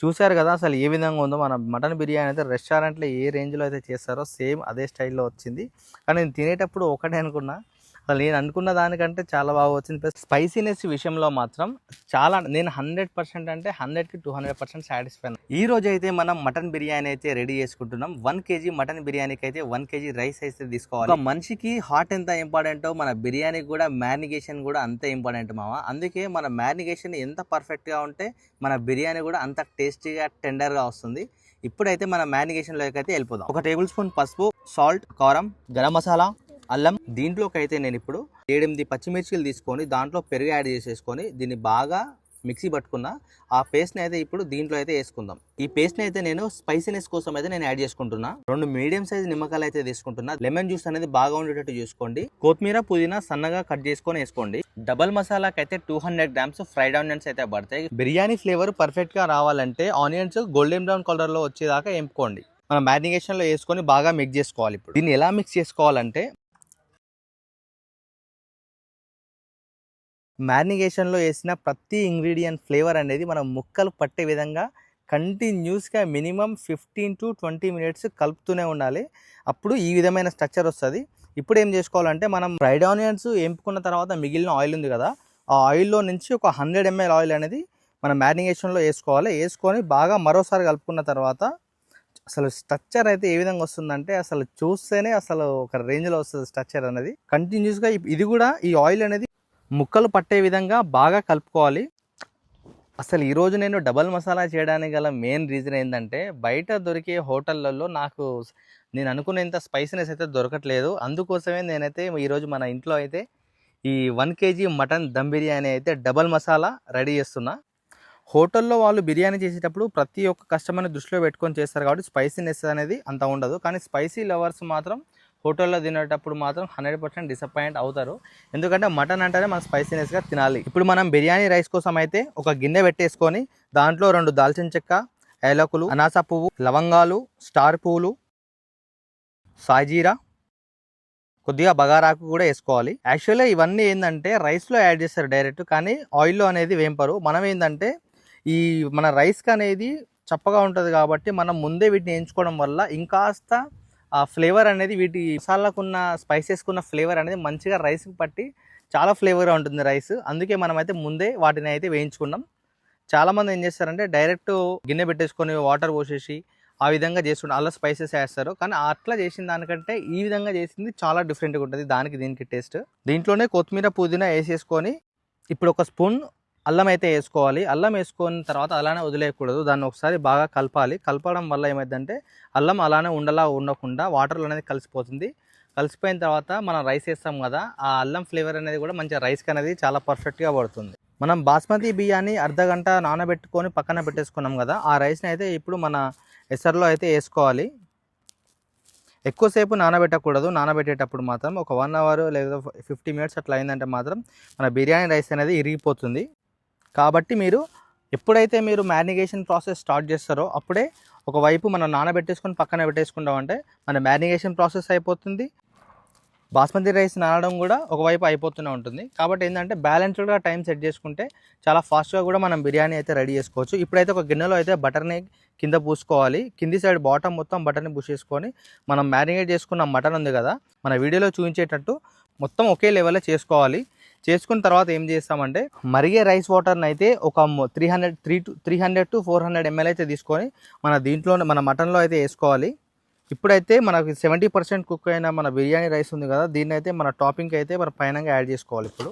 చూసారు కదా అసలు ఏ విధంగా ఉందో మన మటన్ బిర్యానీ అయితే రెస్టారెంట్లో ఏ రేంజ్లో అయితే చేస్తారో సేమ్ అదే స్టైల్లో వచ్చింది. కానీ నేను తినేటప్పుడు ఒకటే అనుకున్నా, అసలు నేను అనుకున్న దానికంటే చాలా బాగా వచ్చింది. ప్లస్ స్పైసీనెస్ విషయంలో మాత్రం చాలా నేను 100% అంటే 100కి 200% సాటిస్ఫై. ఈ రోజు అయితే మనం మటన్ బిర్యానీ అయితే రెడీ చేసుకుంటున్నాం. 1 kg మటన్ బిర్యానీకి అయితే 1 kg రైస్ అయితే తీసుకోవాలి. ఒక మనిషికి హాట్ ఎంత ఇంపార్టెంటో మన బిర్యానీకి కూడా మ్యారినేషన్ కూడా అంతే ఇంపార్టెంట్ మామ. అందుకే మన మ్యారినేషన్ ఎంత పర్ఫెక్ట్గా ఉంటే మన బిర్యానీ కూడా అంత టేస్టీగా టెండర్గా వస్తుంది. ఇప్పుడైతే మన మ్యారినేషన్లోకి అయితే వెళ్ళిపోదాం. 1 టేబుల్ స్పూన్ పసుపు, సాల్ట్, కారం, గరం మసాలా, అల్లం. దీంట్లోకి అయితే నేను ఇప్పుడు 7-8 పచ్చిమిర్చిలు తీసుకొని దాంట్లో పెరుగు యాడ్ చేసేసుకొని దీన్ని బాగా మిక్సీ పట్టుకున్న ఆ పేస్ట్ని అయితే ఇప్పుడు దీంట్లో అయితే వేసుకుందాం. ఈ పేస్ట్ని అయితే నేను స్పైసీనెస్ కోసం అయితే నేను యాడ్ చేసుకుంటున్నా. 2 మీడియం సైజ్ నిమ్మకాయలు అయితే తీసుకుంటున్నా. లెమన్ జ్యూస్ అనేది బాగా ఉండేటట్టు చూసుకోండి. కొత్తిమీర, పుదీనా సన్నగా కట్ చేసుకొని వేసుకోండి. డబల్ మసాలాకి అయితే 200 గ్రామ్స్ ఫ్రైడ్ ఆనియన్స్ అయితే పడతాయి. బిర్యానీ ఫ్లేవర్ పర్ఫెక్ట్ గా రావాలంటే ఆనియన్స్ గోల్డెన్ బ్రౌన్ కలర్ లో వచ్చేదాకా వేపుకోండి. మనం మ్యారినేషన్ లో వేసుకొని బాగా మిక్స్ చేసుకోవాలి. ఇప్పుడు దీన్ని ఎలా మిక్స్ చేసుకోవాలంటే మ్యారినేషన్లో వేసిన ప్రతి ఇంగ్రీడియంట్ ఫ్లేవర్ అనేది మనం ముక్కలు పట్టే విధంగా కంటిన్యూస్గా మినిమం 15 to 20 minutes కలుపుతూనే ఉండాలి. అప్పుడు ఈ విధమైన స్ట్రక్చర్ వస్తుంది. ఇప్పుడు ఏం చేసుకోవాలంటే మనం ఫ్రైడ్ ఆనియన్స్ వేపుకున్న తర్వాత మిగిలిన ఆయిల్ ఉంది కదా, ఆ ఆయిల్లో నుంచి ఒక 100 ml ఆయిల్ అనేది మనం మ్యారినేషన్లో వేసుకోవాలి. వేసుకొని బాగా మరోసారి కలుపుకున్న తర్వాత అసలు స్ట్రక్చర్ అయితే ఏ విధంగా వస్తుందంటే అసలు చూస్తేనే అసలు ఒక రేంజ్లో వస్తుంది స్ట్రక్చర్ అనేది. కంటిన్యూస్గా ఇది కూడా ఈ ఆయిల్ అనేది ముక్కలు పట్టే విధంగా బాగా కలుపుకోవాలి. అసలు ఈరోజు నేను డబల్ మసాలా చేయడానికి గల మెయిన్ రీజన్ ఏంటంటే బయట దొరికే హోటళ్ళల్లో నేను అనుకునేంత స్పైసీనెస్ అయితే దొరకట్లేదు. అందుకోసమే నేనైతే ఈరోజు మన ఇంట్లో అయితే ఈ 1 kg మటన్ దమ్ బిర్యానీ అయితే డబల్ మసాలా రెడీ చేస్తున్నా. హోటల్లో వాళ్ళు బిర్యానీ చేసేటప్పుడు ప్రతి ఒక్క కస్టమర్ని దృష్టిలో పెట్టుకొని చేస్తారు కాబట్టి స్పైసీనెస్ అనేది అంత ఉండదు. కానీ స్పైసీ లవర్స్ మాత్రం హోటల్లో తినేటప్పుడు మాత్రం 100% డిసప్పాయింట్ అవుతారు. ఎందుకంటే మటన్ అంటేనే మనం స్పైసీనెస్గా తినాలి. ఇప్పుడు మనం బిర్యానీ రైస్ కోసం అయితే ఒక గిన్నె పెట్టేసుకొని దాంట్లో 2 దాల్చిన చెక్క, ఏలకులు, అనాస పువ్వు, లవంగాలు, స్టార్ పువ్వులు, సాజీరా, కొద్దిగా బగారాకు కూడా వేసుకోవాలి. యాక్చువల్గా ఇవన్నీ ఏంటంటే రైస్లో యాడ్ చేస్తారు డైరెక్ట్, కానీ ఆయిల్లో అనేది వేంపరు. మనం ఏంటంటే ఈ మన రైస్కి అనేది చప్పగా ఉంటుంది కాబట్టి మనం ముందే వీటిని వేయించుకోవడం వల్ల ఇంకాస్త ఆ ఫ్లేవర్ అనేది వీటి మసాలాకున్న స్పైసెస్కున్న ఫ్లేవర్ అనేది మంచిగా రైస్కి పట్టి చాలా ఫ్లేవర్గా ఉంటుంది రైస్. అందుకే మనం అయితే ముందే వాటిని అయితే వేయించుకున్నాం. చాలామంది ఏం చేస్తారంటే డైరెక్ట్ గిన్నె పెట్టేసుకొని వాటర్ పోసేసి ఆ విధంగా చేసుకుంటారు, అలా స్పైసెస్ వేస్తారు. కానీ అట్లా చేసిన దానికంటే ఈ విధంగా చేసింది చాలా డిఫరెంట్గా ఉంటుంది దీనికి టేస్ట్. దీంట్లోనే కొత్తిమీర, పుదీనా వేసేసుకొని ఇప్పుడు 1 స్పూన్ అల్లం అయితే వేసుకోవాలి. అల్లం వేసుకున్న తర్వాత అలానే వదిలేయకూడదు, దాన్ని ఒకసారి బాగా కలపాలి. కలపడం వల్ల ఏమైందంటే అల్లం అలానే ఉండకుండా వాటర్లో అనేది కలిసిపోతుంది. కలిసిపోయిన తర్వాత మనం రైస్ వేస్తాం కదా, ఆ అల్లం ఫ్లేవర్ అనేది కూడా మంచిగా రైస్కి అనేది చాలా పర్ఫెక్ట్గా పడుతుంది. మనం బాస్మతి బియ్యాన్ని అర్ధగంట నానబెట్టుకొని పక్కన పెట్టేసుకున్నాం కదా, ఆ రైస్ని అయితే ఇప్పుడు మన ఎసర్లో అయితే వేసుకోవాలి. ఎక్కువసేపు నానబెట్టకూడదు. నానబెట్టేటప్పుడు మాత్రం ఒక 1 hour లేదా 50 minutes అట్లా అయిందంటే మాత్రం మన బిర్యానీ రైస్ అనేది ఇరిగిపోతుంది. కాబట్టి ఎప్పుడైతే మీరు మ్యారినేషన్ ప్రాసెస్ స్టార్ట్ చేస్తారో అప్పుడే ఒకవైపు మనం నానబెట్టేసుకొని పక్కన పెట్టేసుకుంటామంటే మన మ్యారినేషన్ ప్రాసెస్ అయిపోతుంది. బాస్మతి రైస్ నానడం కూడా ఒకవైపు అయిపోతూనే ఉంటుంది. కాబట్టి ఏంటంటే బ్యాలెన్స్డ్గా టైం సెట్ చేసుకుంటే చాలా ఫాస్ట్గా కూడా మనం బిర్యానీ అయితే రెడీ చేసుకోవచ్చు. ఇప్పుడైతే ఒక గిన్నెలో అయితే బటర్ని కింద పూసుకోవాలి. కింది సైడ్ బాటమ్ మొత్తం బటర్ని పూసేసుకొని మనం మ్యారినేట్ చేసుకున్న మటన్ ఉంది కదా, మన వీడియోలో చూపించేటట్టు మొత్తం ఒకే లెవెల్లో చేసుకోవాలి. చేసుకున్న తర్వాత ఏం చేస్తామంటే మరిగే రైస్ వాటర్ని అయితే ఒక 300 to 400 ml అయితే తీసుకొని మన మటన్లో అయితే వేసుకోవాలి. ఇప్పుడైతే మనకి 70% కుక్ అయిన మన బిర్యానీ రైస్ ఉంది కదా, దీన్ని అయితే మన టాపింగ్కి అయితే మన పైన యాడ్ చేసుకోవాలి. ఇప్పుడు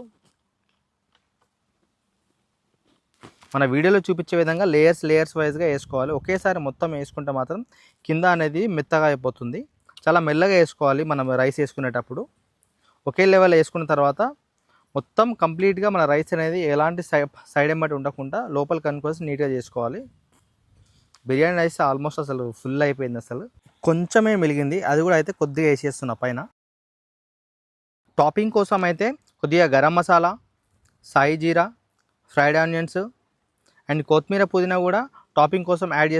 మన వీడియోలో చూపించే విధంగా లేయర్స్ వైజ్గా వేసుకోవాలి. ఒకేసారి మొత్తం వేసుకుంటే మాత్రం కింద అనేది మెత్తగా అయిపోతుంది. చాలా మెల్లగా వేసుకోవాలి మనం రైస్ వేసుకునేటప్పుడు. ఒకే లెవెల్ వేసుకున్న తర్వాత మొత్తం కంప్లీట్గా మన రైస్ అనేది ఎలాంటి సైడ్ ఎంబటి ఉండకుండా లోపల కనుకోసి నీట్గా చేసుకోవాలి. బిర్యానీ రైస్ ఆల్మోస్ట్ అసలు ఫుల్ అయిపోయింది, అసలు కొంచెమే మిగిలింది. అది కూడా అయితే కొద్దిగా వేసేస్తున్నా పైన. టాపింగ్ కోసం అయితే కొద్దిగా గరం మసాలా, సాయి జీరా, ఫ్రైడ్ ఆనియన్స్ అండ్ కొత్తిమీర, పుదీనా కూడా టాపింగ్ కోసం యాడ్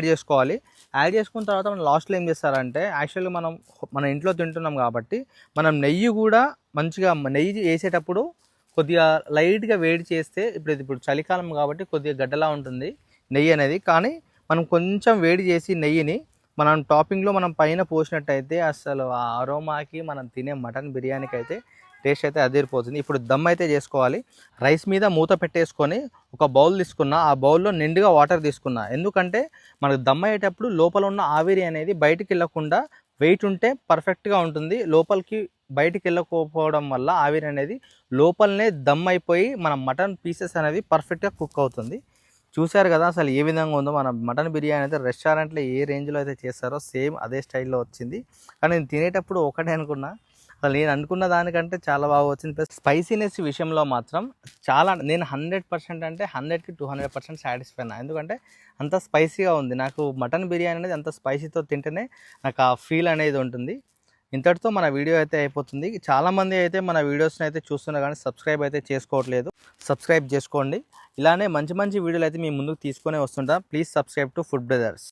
చేసుకోవాలి. యాడ్ చేసుకున్న తర్వాత మనం లాస్ట్లో ఏం చేస్తారంటే యాక్చువల్గా మన ఇంట్లో తింటున్నాం కాబట్టి మనం నెయ్యి కూడా మంచిగా నెయ్యి వేసేటప్పుడు కొద్దిగా లైట్గా వేడి చేస్తే ఇప్పుడు చలికాలం కాబట్టి కొద్దిగా గడ్డలా ఉంటుంది. నెయ్యి అనేది. కానీ మనం కొంచెం వేడి చేసి నెయ్యిని మనం టాపింగ్లో మనం పైన పోసినట్టయితే అసలు ఆ అరోమాకి మనం తినే మటన్ బిర్యానీకి అయితే టేస్ట్ అయితే అదిరిపోతుంది. ఇప్పుడు దమ్ అయితే చేసుకోవాలి. రైస్ మీద మూత పెట్టేసుకొని ఒక బౌల్ తీసుకున్నా, ఆ బౌల్లో నిండుగా వాటర్ తీసుకున్నా. ఎందుకంటే మనకు దమ్ అయ్యేటప్పుడు లోపల ఉన్న ఆవిరి అనేది బయటికి వెళ్ళకుండా వెయిట్ ఉంటే పర్ఫెక్ట్గా ఉంటుంది. లోపలికి బయటికి వెళ్ళకపోవడం వల్ల ఆవిరి అనేది లోపలనే దమ్ అయిపోయి మన మటన్ పీసెస్ అనేది పర్ఫెక్ట్గా కుక్ అవుతుంది. చూశారు కదా అసలు ఏ విధంగా ఉందో. మన మటన్ బిర్యానీ అయితే రెస్టారెంట్లో ఏ రేంజ్లో అయితే చేస్తారో సేమ్ అదే స్టైల్లో వచ్చింది. కానీ నేను తినేటప్పుడు ఒకటే అనుకున్నా, అసలు నేను అనుకున్న దానికంటే చాలా బాగా వచ్చింది. ప్లస్ స్పైసీనెస్ విషయంలో మాత్రం చాలా నేను 100% అంటే 100కి 200% సాటిస్ఫై అయినా. ఎందుకంటే అంత స్పైసీగా ఉంది. నాకు మటన్ బిర్యానీ అనేది అంత స్పైసీతో తింటేనే నాకు ఆ ఫీల్ అనేది ఉంటుంది. ఇంతటితో మన వీడియో అయితే అయిపోతుంది. చాలామంది అయితే మన వీడియోస్ని అయితే చూస్తున్నారు కానీ సబ్స్క్రైబ్ అయితే చేసుకోవట్లేదు. సబ్స్క్రైబ్ చేసుకోండి. ఇలానే మంచి మంచి వీడియోలు అయితే మీ ముందుకు తీసుకొని వస్తుంటా. Please subscribe to Food brothers.